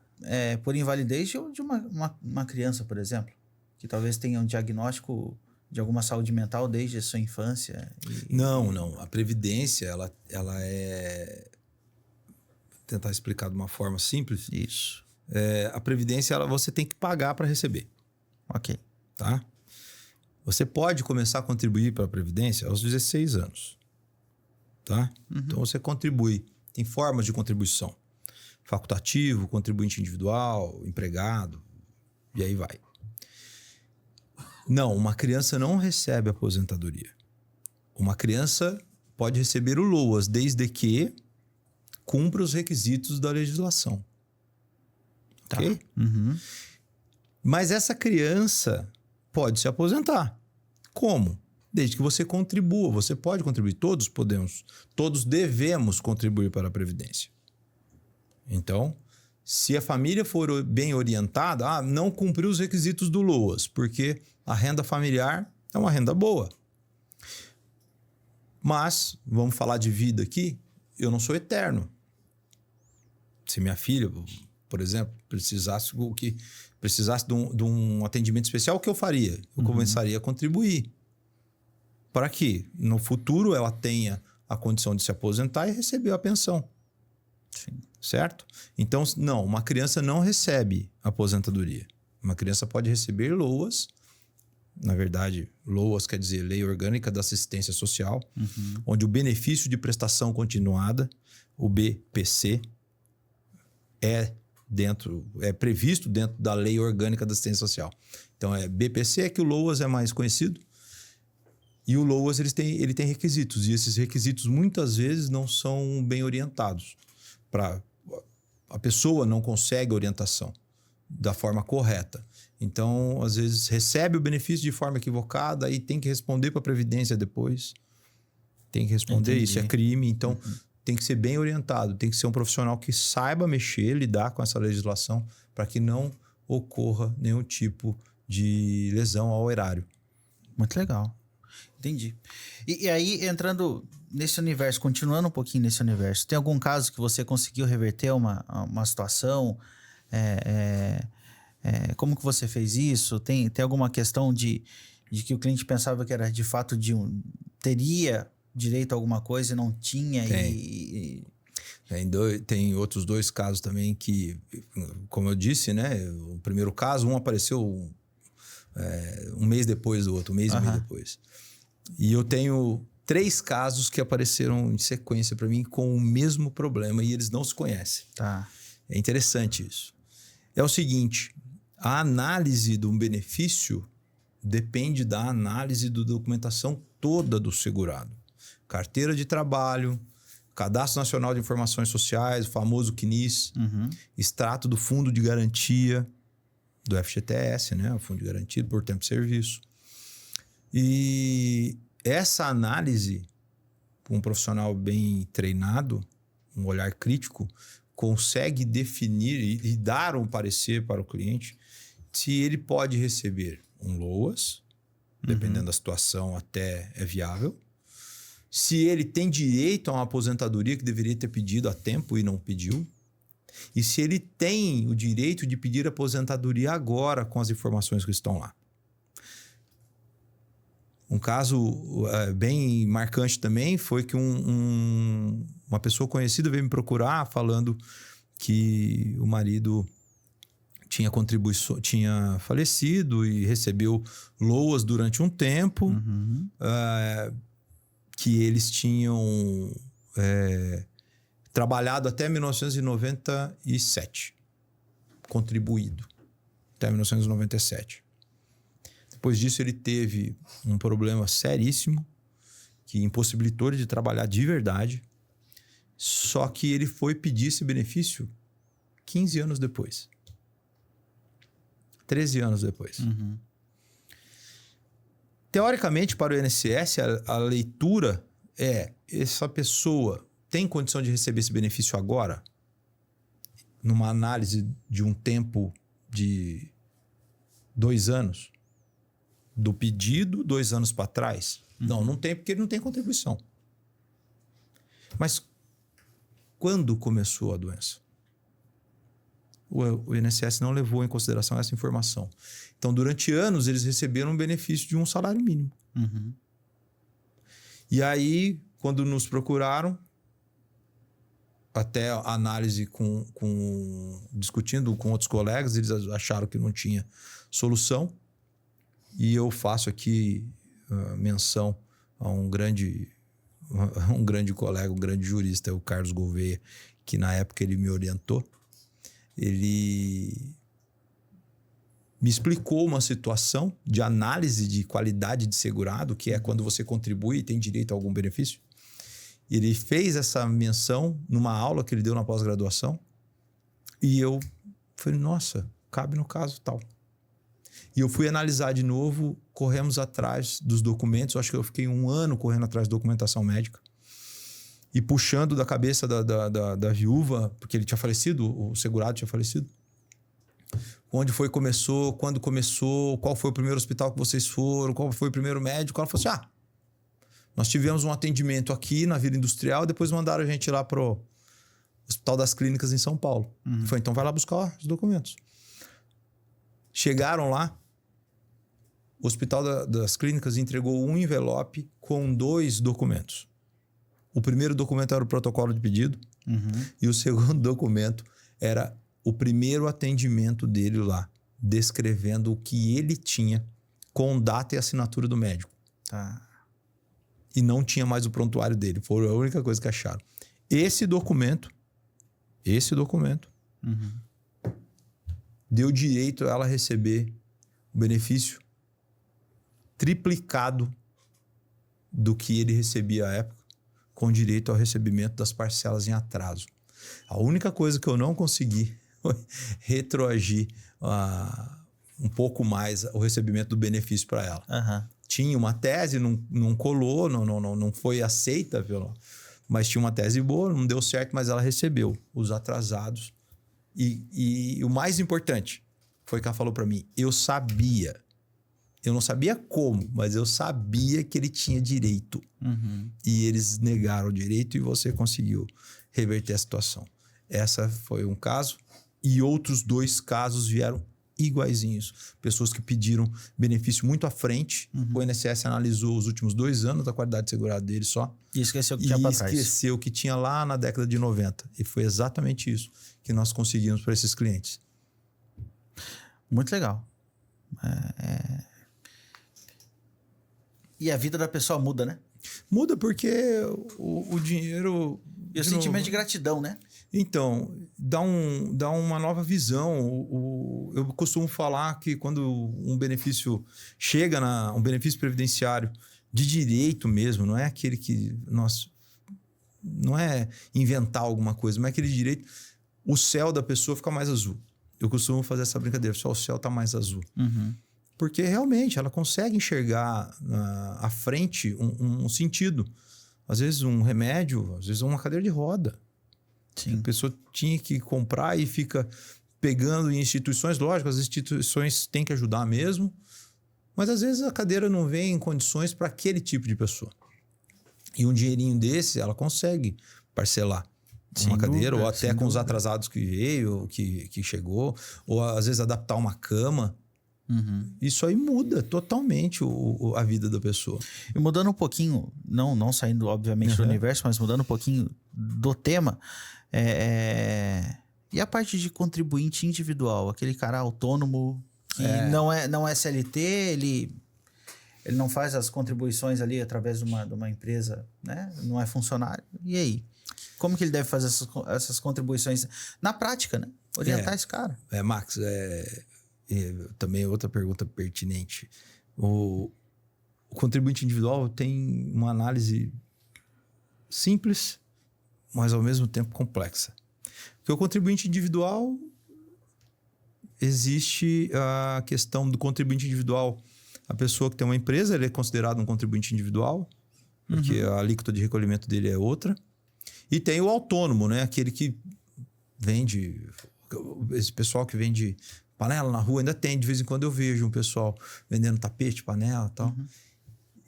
por invalidez de uma criança, por exemplo, que talvez tenha um diagnóstico de alguma saúde mental desde a sua infância? Não. A Previdência, ela é... Vou tentar explicar de uma forma simples. Isso. A Previdência, você tem que pagar para receber. Ok. Tá? Você pode começar a contribuir para a Previdência aos 16 anos. Tá? Então, você contribui. Tem formas de contribuição. Facultativo, contribuinte individual, empregado, e aí vai. Não, uma criança não recebe aposentadoria. Uma criança pode receber o LOAS, desde que cumpra os requisitos da legislação. Tá. Ok? Mas essa criança pode se aposentar. Como? Desde que você contribua. Você pode contribuir. Todos podemos. Todos devemos contribuir para a Previdência. Então, se a família for bem orientada, não cumpriu os requisitos do LOAS, porque a renda familiar é uma renda boa. Mas, vamos falar de vida aqui, eu não sou eterno. Se minha filha, por exemplo, precisasse de um atendimento especial, o que eu faria? Eu começaria a contribuir. Para que no futuro ela tenha a condição de se aposentar e receber a pensão. Sim. Certo? Então, não, uma criança não recebe aposentadoria. Uma criança pode receber LOAS. Na verdade, LOAS quer dizer Lei Orgânica da Assistência Social, onde o benefício de prestação continuada, o BPC, é previsto dentro da Lei Orgânica da Assistência Social. Então, BPC é que o LOAS é mais conhecido. E o LOAS ele tem requisitos. E esses requisitos muitas vezes não são bem orientados. A pessoa não consegue orientação da forma correta. Então, às vezes, recebe o benefício de forma equivocada e tem que responder para a Previdência depois. Tem que responder. Entendi. Isso é crime. Então, tem que ser bem orientado. Tem que ser um profissional que saiba mexer, lidar com essa legislação para que não ocorra nenhum tipo de lesão ao erário. Muito legal. Entendi. E aí, entrando nesse universo, continuando um pouquinho nesse universo, tem algum caso que você conseguiu reverter uma situação? Como que você fez isso? Tem alguma questão de que o cliente pensava que era de fato teria direito a alguma coisa e não tinha? Tem outros 2 casos também que, como eu disse, né? O primeiro caso, um apareceu um mês depois do outro, um mês e meio depois. E eu tenho 3 casos que apareceram em sequência para mim com o mesmo problema e eles não se conhecem. Tá. É interessante isso. É o seguinte, a análise de um benefício depende da análise da documentação toda do segurado. Carteira de trabalho, Cadastro Nacional de Informações Sociais, o famoso CNIS, extrato do Fundo de Garantia, do FGTS, né? O Fundo de Garantia por Tempo de Serviço. E essa análise, um profissional bem treinado, um olhar crítico, consegue definir e dar um parecer para o cliente se ele pode receber um LOAS, dependendo da situação até é viável, se ele tem direito a uma aposentadoria que deveria ter pedido a tempo e não pediu, e se ele tem o direito de pedir aposentadoria agora com as informações que estão lá. Um caso bem marcante também foi que uma pessoa conhecida veio me procurar falando que o marido tinha falecido e recebeu LOAS durante um tempo, que eles tinham trabalhado até 1997, contribuído até 1997. Depois disso, ele teve um problema seríssimo que impossibilitou ele de trabalhar de verdade. Só que ele foi pedir esse benefício 15 anos depois. 13 anos depois. Teoricamente, para o INSS, a leitura é: essa pessoa tem condição de receber esse benefício agora? Numa análise de um tempo de 2 anos? Do pedido 2 anos para trás? Não tem, porque ele não tem contribuição. Mas quando começou a doença? O INSS não levou em consideração essa informação. Então, durante anos, eles receberam um benefício de um salário mínimo. E quando nos procuraram, até a análise discutindo com outros colegas, eles acharam que não tinha solução. E eu faço aqui menção a um grande colega, um grande jurista, o Carlos Gouveia, que na época ele me orientou. Ele me explicou uma situação de análise de qualidade de segurado, que é quando você contribui e tem direito a algum benefício. Ele fez essa menção numa aula que ele deu na pós-graduação. E eu falei, nossa, cabe no caso tal. E eu fui analisar de novo, corremos atrás dos documentos. Eu acho que eu fiquei 1 ano correndo atrás da documentação médica. E puxando da cabeça da viúva, porque ele tinha falecido, o segurado tinha falecido. Quando começou, qual foi o primeiro hospital que vocês foram, qual foi o primeiro médico. Ela falou assim, nós tivemos um atendimento aqui na Vila Industrial, depois mandaram a gente lá pro Hospital das Clínicas em São Paulo. Foi, então vai lá buscar os documentos. Chegaram lá, o Hospital das Clínicas entregou um envelope com 2 documentos. O primeiro documento era o protocolo de pedido e o segundo documento era o primeiro atendimento dele lá, descrevendo o que ele tinha com data e assinatura do médico. E não tinha mais o prontuário dele. Foi a única coisa que acharam. Esse documento deu direito a ela receber o benefício triplicado do que ele recebia à época, com direito ao recebimento das parcelas em atraso. A única coisa que eu não consegui foi retroagir um pouco mais o recebimento do benefício para ela. Tinha uma tese, não colou, não foi aceita, mas tinha uma tese boa, não deu certo, mas ela recebeu os atrasados. E o mais importante foi que ela falou para mim, eu não sabia como, mas eu sabia que ele tinha direito. E eles negaram o direito e você conseguiu reverter a situação. Essa foi um caso. E outros 2 casos vieram iguaizinhos. Pessoas que pediram benefício muito à frente. O INSS analisou os últimos 2 anos da qualidade de segurado dele só. E esqueceu o que tinha para trás. Esqueceu o que tinha lá na década de 90. E foi exatamente isso que nós conseguimos para esses clientes. Muito legal. E a vida da pessoa muda, né? Muda porque o dinheiro, E o sentimento de gratidão, né? Então, dá uma nova visão. Eu costumo falar que quando um benefício chega, um benefício previdenciário de direito mesmo, não é aquele que não é inventar alguma coisa, mas é aquele direito, o céu da pessoa fica mais azul. Eu costumo fazer essa brincadeira, só o céu está mais azul. Uhum. Porque realmente ela consegue enxergar à frente um sentido. Às vezes um remédio, às vezes uma cadeira de roda. Sim. A pessoa tinha que comprar e fica pegando em instituições. Lógico, as instituições têm que ajudar mesmo, mas às vezes a cadeira não vem em condições para aquele tipo de pessoa. E um dinheirinho desse, ela consegue parcelar uma cadeira, ou até com os atrasados que veio, que chegou, ou às vezes adaptar uma cama. Uhum. Isso aí muda totalmente a vida da pessoa. E mudando um pouquinho, não saindo obviamente do universo, mas mudando um pouquinho do tema, e a parte de contribuinte individual, aquele cara autônomo que não é CLT, ele não faz as contribuições ali através de uma empresa, né? Não é funcionário. E aí? Como que ele deve fazer essas contribuições na prática, né? Orientar esse cara. Max, também outra pergunta pertinente. O contribuinte individual tem uma análise simples, mas ao mesmo tempo complexa. Porque o contribuinte individual, existe a questão do contribuinte individual. A pessoa que tem uma empresa, ele é considerado um contribuinte individual, porque a alíquota de recolhimento dele é outra. E tem o autônomo, né? Aquele que vende... Esse pessoal que vende panela na rua, ainda tem. De vez em quando eu vejo um pessoal vendendo tapete, panela e tal.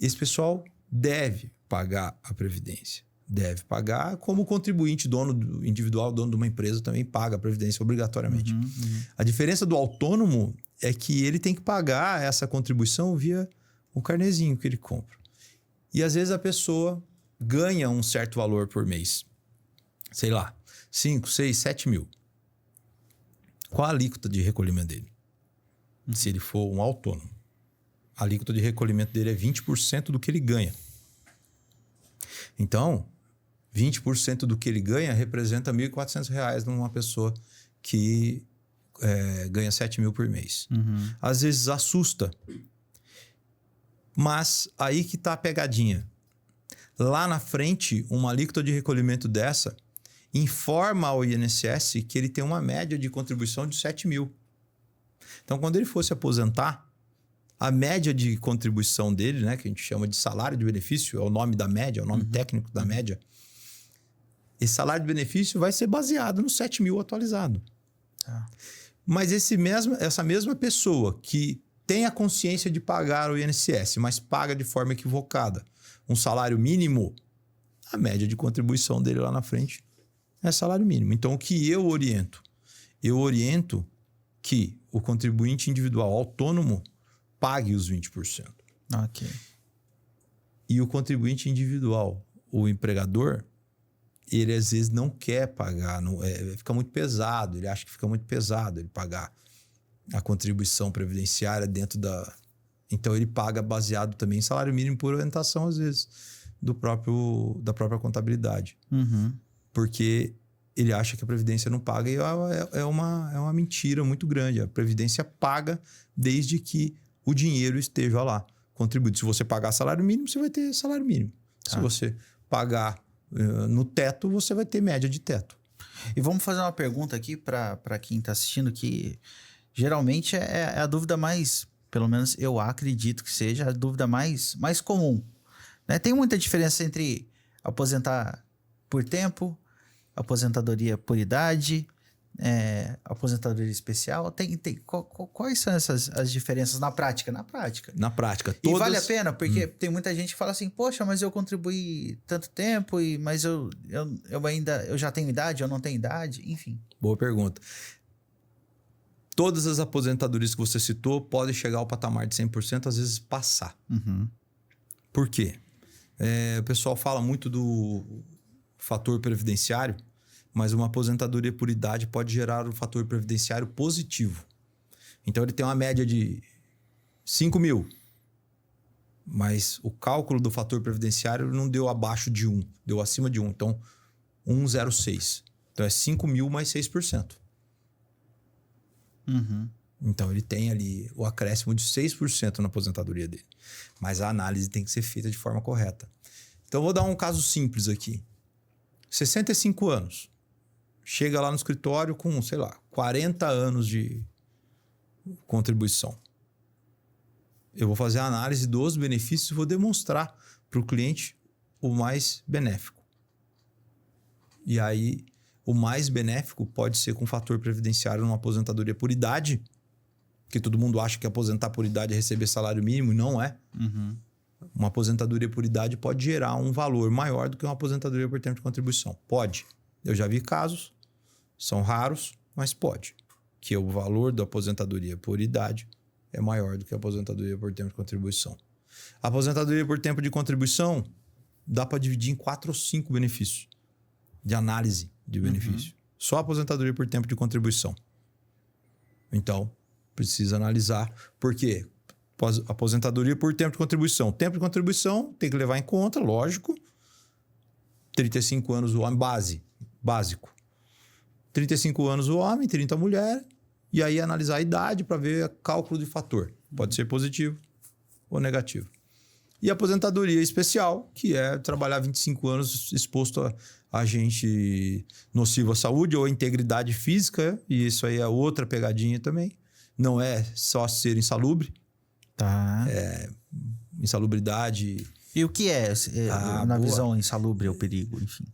Esse pessoal deve pagar a previdência. Deve pagar, como o contribuinte dono individual, dono de uma empresa, também paga a previdência obrigatoriamente. A diferença do autônomo é que ele tem que pagar essa contribuição via o carnezinho que ele compra. E às vezes a pessoa ganha um certo valor por mês. Sei lá, 5, 6, 7 mil. Qual a alíquota de recolhimento dele? Se ele for um autônomo. A alíquota de recolhimento dele é 20% do que ele ganha. Então, 20% do que ele ganha representa R$ 1.400 numa pessoa que ganha 7 mil por mês. Às vezes assusta. Mas aí que está a pegadinha. Lá na frente, uma alíquota de recolhimento dessa informa ao INSS que ele tem uma média de contribuição de 7 mil. Então, quando ele fosse aposentar, a média de contribuição dele, né, que a gente chama de salário de benefício, é o nome da média, é o nome técnico da média. Esse salário de benefício vai ser baseado no 7 mil atualizado. Mas essa mesma pessoa que tem a consciência de pagar o INSS, mas paga de forma equivocada um salário mínimo, a média de contribuição dele lá na frente é salário mínimo. Então, o que eu oriento? Eu oriento que o contribuinte individual autônomo pague os 20%. Ok. E o contribuinte individual, o empregador, ele às vezes não quer pagar, fica muito pesado, ele acha que fica muito pesado ele pagar a contribuição previdenciária dentro da... Então, ele paga baseado também em salário mínimo por orientação, às vezes, da própria contabilidade. Porque ele acha que a Previdência não paga e é uma mentira muito grande. A Previdência paga desde que o dinheiro esteja lá contribuído. Se você pagar salário mínimo, você vai ter salário mínimo. Se você pagar no teto, você vai ter média de teto. E vamos fazer uma pergunta aqui para quem está assistindo, que geralmente é a dúvida mais, pelo menos eu acredito que seja a dúvida mais comum. Né? Tem muita diferença entre aposentar por tempo, aposentadoria por idade, aposentadoria especial. Quais são as diferenças na prática? Na prática. Todas... E vale a pena? Porque tem muita gente que fala assim, poxa, mas eu contribuí tanto tempo, mas eu já tenho idade, eu não tenho idade, enfim. Boa pergunta. Todas as aposentadorias que você citou podem chegar ao patamar de 100%, às vezes passar. Por quê? O pessoal fala muito do fator previdenciário, mas uma aposentadoria por idade pode gerar um fator previdenciário positivo. Então, ele tem uma média de 5 mil, mas o cálculo do fator previdenciário não deu abaixo de 1, deu acima de 1. Então, 1,06. Então é 5 mil mais 6%. Então ele tem ali o acréscimo de 6% na aposentadoria dele. Mas a análise tem que ser feita de forma correta. Então eu vou dar um caso simples aqui. 65 anos. Chega lá no escritório com, sei lá, 40 anos de contribuição. Eu vou fazer a análise dos benefícios e vou demonstrar para o cliente o mais benéfico. E aí, o mais benéfico pode ser com fator previdenciário numa aposentadoria por idade, porque todo mundo acha que aposentar por idade é receber salário mínimo, e não é. Uma aposentadoria por idade pode gerar um valor maior do que uma aposentadoria por tempo de contribuição. Pode. Eu já vi casos, são raros, mas pode. Que o valor da aposentadoria por idade é maior do que a aposentadoria por tempo de contribuição. A aposentadoria por tempo de contribuição dá para dividir em 4 ou 5 benefícios de análise de benefício. Só a aposentadoria por tempo de contribuição. Então, precisa analisar. Por quê? Aposentadoria por tempo de contribuição. Tempo de contribuição tem que levar em conta, lógico. 35 anos o homem, básico. 35 anos o homem, 30 a mulher. E aí analisar a idade para ver cálculo de fator. Pode ser positivo ou negativo. E a aposentadoria especial, que é trabalhar 25 anos exposto a agente nocivo à saúde ou à integridade física. E isso aí é outra pegadinha também. Não é só ser insalubre. Tá. Insalubridade. E o que é, na boa. visão insalubre é o perigo, enfim?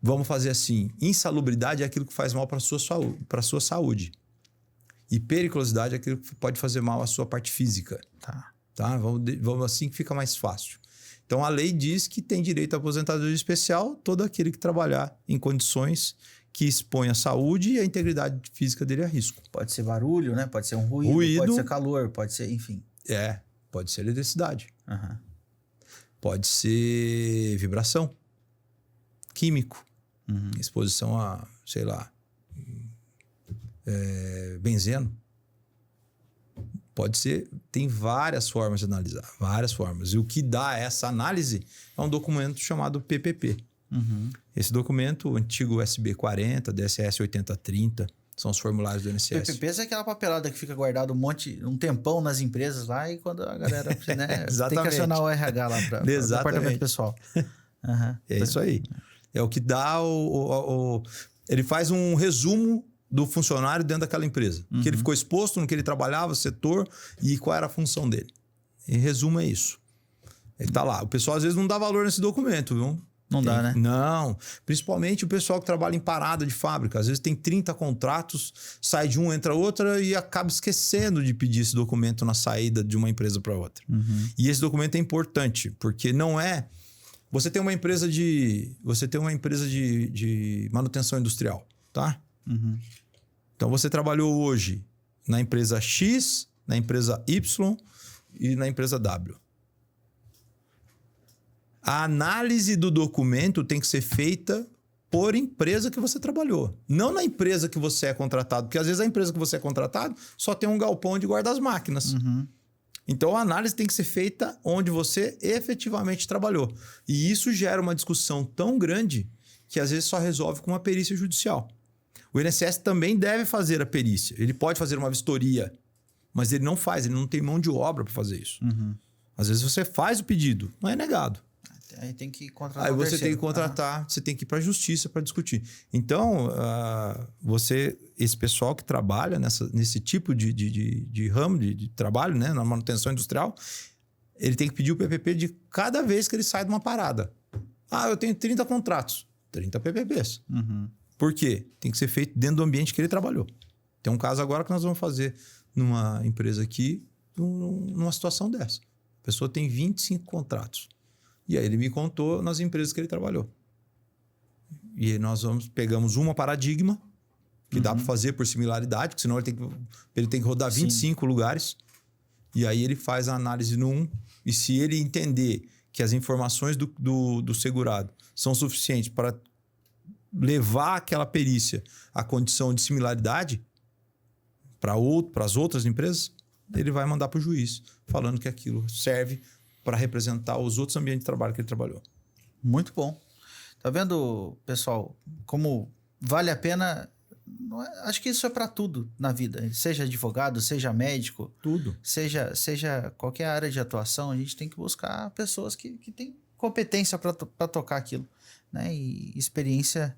Vamos fazer assim. Insalubridade é aquilo que faz mal para a sua saúde. E periculosidade é aquilo que pode fazer mal à sua parte física. Tá? Vamos assim que fica mais fácil. Então, a lei diz que tem direito à aposentadoria especial todo aquele que trabalhar em condições que expõem a saúde e a integridade física dele a risco. Pode ser barulho, né? Pode ser um ruído, pode ser calor, pode ser, enfim. Pode ser eletricidade. Pode ser vibração. Químico. Exposição a, sei lá, benzeno. Pode ser, tem várias formas de analisar, várias formas. E o que dá essa análise é um documento chamado PPP. Esse documento, o antigo SB 40, DSS 8030, são os formulários do INSS. PPP é aquela papelada que fica guardado um tempão nas empresas lá e quando a galera né, tem que acionar o RH lá para o departamento pessoal. É isso aí. É o que dá ele faz um resumo do funcionário dentro daquela empresa. Que ele ficou exposto, no que ele trabalhava, setor e qual era a função dele. Em resumo, é isso. Ele tá lá. O pessoal às vezes não dá valor nesse documento, viu? Não dá, né? Não. Principalmente o pessoal que trabalha em parada de fábrica. Às vezes tem 30 contratos, sai de um, entra outra e acaba esquecendo de pedir esse documento na saída de uma empresa para outra. E esse documento é importante, porque não é... Você tem uma empresa de manutenção industrial, tá? Então você trabalhou hoje na empresa X, na empresa Y e na empresa W. A análise do documento tem que ser feita por empresa que você trabalhou. Não na empresa que você é contratado. Porque às vezes a empresa que você é contratado só tem um galpão onde guarda as máquinas. Então a análise tem que ser feita onde você efetivamente trabalhou. E isso gera uma discussão tão grande que às vezes só resolve com uma perícia judicial. O INSS também deve fazer a perícia. Ele pode fazer uma vistoria, mas ele não faz, ele não tem mão de obra para fazer isso. Às vezes você faz o pedido, não é negado. Aí tem que contratar. Aí você tem que contratar, você tem que ir para a justiça para discutir. Então, esse pessoal que trabalha nesse tipo de ramo de trabalho, né, na manutenção industrial, ele tem que pedir o PPP de cada vez que ele sai de uma parada. Eu tenho 30 contratos, 30 PPPs. Por quê? Tem que ser feito dentro do ambiente que ele trabalhou. Tem um caso agora que nós vamos fazer numa empresa aqui, numa situação dessa. A pessoa tem 25 contratos. E aí ele me contou nas empresas que ele trabalhou. E aí nós pegamos uma paradigma, que dá para fazer por similaridade, porque senão ele tem que rodar 25 lugares. E aí ele faz a análise no 1. E se ele entender que as informações do segurado são suficientes para levar aquela perícia à condição de similaridade para as outras empresas, ele vai mandar para o juiz, falando que aquilo serve para representar os outros ambientes de trabalho que ele trabalhou. Muito bom. Tá vendo, pessoal, como vale a pena... Acho que isso é para tudo na vida. Seja advogado, seja médico. Tudo. Seja qualquer área de atuação, a gente tem que buscar pessoas que têm competência para tocar aquilo, né? E experiência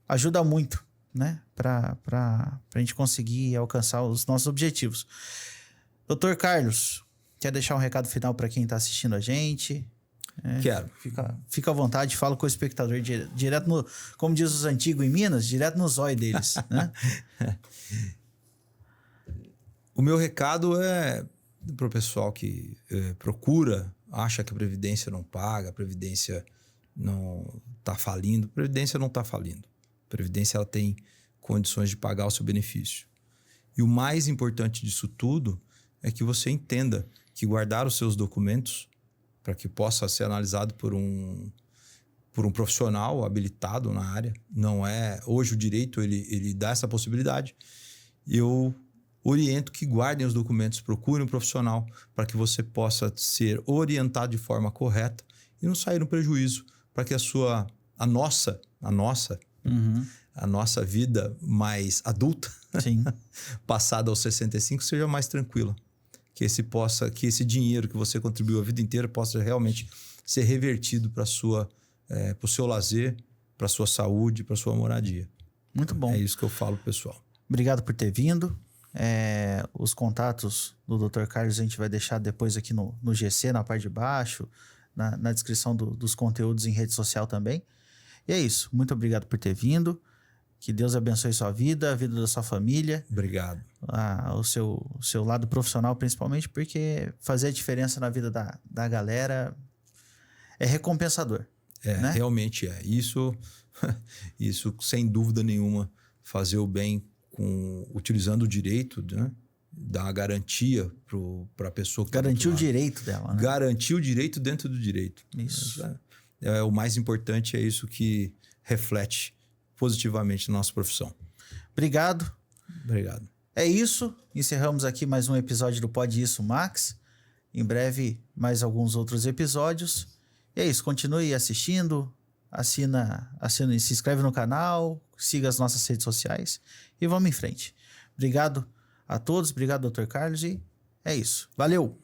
ajuda muito, né? Para a gente conseguir alcançar os nossos objetivos. Dr. Carlos, quer deixar um recado final para quem está assistindo a gente? Quero. Fica à vontade, fala com o espectador direto no, como diz os antigos em Minas, direto no zóio deles, né? O meu recado é para o pessoal que acha que a Previdência não paga, a Previdência não está falindo. A Previdência não está falindo. A Previdência ela tem condições de pagar o seu benefício. E o mais importante disso tudo é que você entenda que guardar os seus documentos para que possa ser analisado por um profissional habilitado na área. Não é... Hoje o direito ele dá essa possibilidade. Eu oriento que guardem os documentos, procurem um profissional para que você possa ser orientado de forma correta e não sair no prejuízo, para que a nossa vida mais adulta, Sim. passada aos 65, seja mais tranquila. Que esse dinheiro que você contribuiu a vida inteira possa realmente ser revertido para o seu lazer, para a sua saúde, para a sua moradia. Muito bom. É isso que eu falo, pessoal. Obrigado por ter vindo. Os contatos do Dr. Carlos a gente vai deixar depois aqui no GC, na parte de baixo, na descrição dos conteúdos em rede social também. E é isso. Muito obrigado por ter vindo. Que Deus abençoe sua vida, a vida da sua família. Obrigado. O seu lado profissional, principalmente, porque fazer a diferença na vida da galera é recompensador. Né? Realmente é. Isso, sem dúvida nenhuma, fazer o bem utilizando o direito, né? Dar uma garantia para a pessoa que garantir o direito dela. Né? Garantir o direito dentro do direito. Isso. O mais importante é isso que reflete positivamente na nossa profissão. Obrigado. Obrigado. É isso. Encerramos aqui mais um episódio do Pode Isso, Max. Em breve, mais alguns outros episódios. E é isso. Continue assistindo. Assina e se inscreve no canal. Siga as nossas redes sociais. E vamos em frente. Obrigado a todos. Obrigado, Dr. Carlos. E é isso. Valeu!